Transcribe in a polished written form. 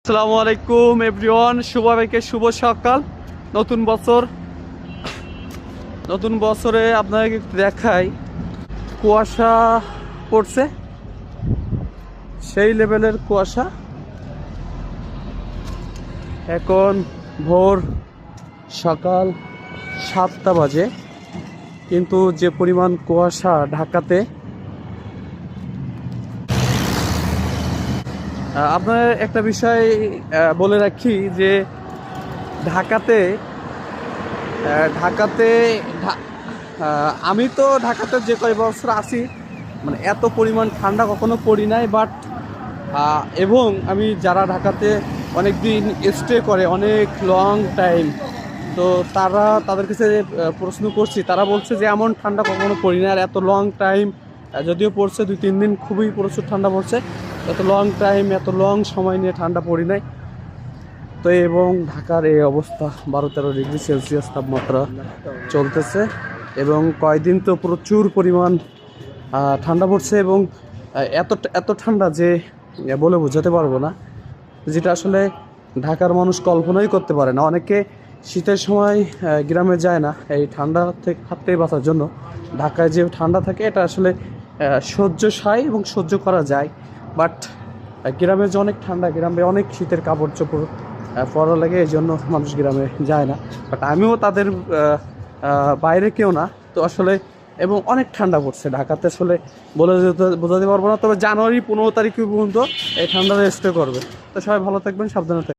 আসসালামু আলাইকুম এভরিওয়ান, সবাইকে শুভ সকাল। নতুন বছর, নতুন বছরে আপনাকে একটু দেখাই, কুয়াশা পড়ছে, সেই লেভেলের কুয়াশা। এখন ভোর সকাল 7টা বাজে, কিন্তু যে পরিমাণ কুয়াশা ঢাকাতে, আপনার একটা বিষয় বলে রাখি যে ঢাকাতে ঢাকাতে আমি তো ঢাকাতে যে কয় বছর আছি, মানে এত পরিমাণ ঠান্ডা কখনো পড়ি নাই। বাট এবং আমি যারা ঢাকাতে অনেক দিন স্টে করে, অনেক লং টাইম, তো তাদের কাছে প্রশ্ন করছি, তারা বলছে যে এমন ঠান্ডা কখনো পড়ি না। আর এত লং টাইম যদিও পড়ছে, 2-3 দিন খুবই প্রচুর ঠান্ডা পড়ছে, এত লং টাইম, এত লং সময় নিয়ে ঠান্ডা পড়ি নাই। তো এবং ঢাকার এই অবস্থা, 12-13 ডিগ্রি সেলসিয়াস তাপমাত্রা চলতেছে, এবং কয়েকদিন তো প্রচুর পরিমাণ ঠান্ডা পড়ছে, এবং এত এত ঠান্ডা যে বলে বোঝাতে পারবো না, যেটা আসলে ঢাকার মানুষ কল্পনাই করতে পারে না। অনেকে শীতের সময় গ্রামে যায় না এই ঠান্ডা থেকে হাত থেকে বাঁচার জন্য। ঢাকায় যে ঠান্ডা থাকে এটা আসলে সহ্যসাধ্য এবং সহ্য করা যায়, বাট গ্রামে যে অনেক ঠান্ডা, গ্রামে অনেক শীতের কাপড় চোপড় পরা লাগে, এই জন্য মানুষ গ্রামে যায় না। বাট আমিও তাদের বাইরে কেউ না, তো আসলে এবং অনেক ঠান্ডা পড়ছে ঢাকাতে, আসলে বোঝাতে পারবো না। তবে জানুয়ারি 15 তারিখ পর্যন্ত এই ঠান্ডাটা স্টে করবে। তো সবাই ভালো থাকবেন, সাবধানে থাকবেন।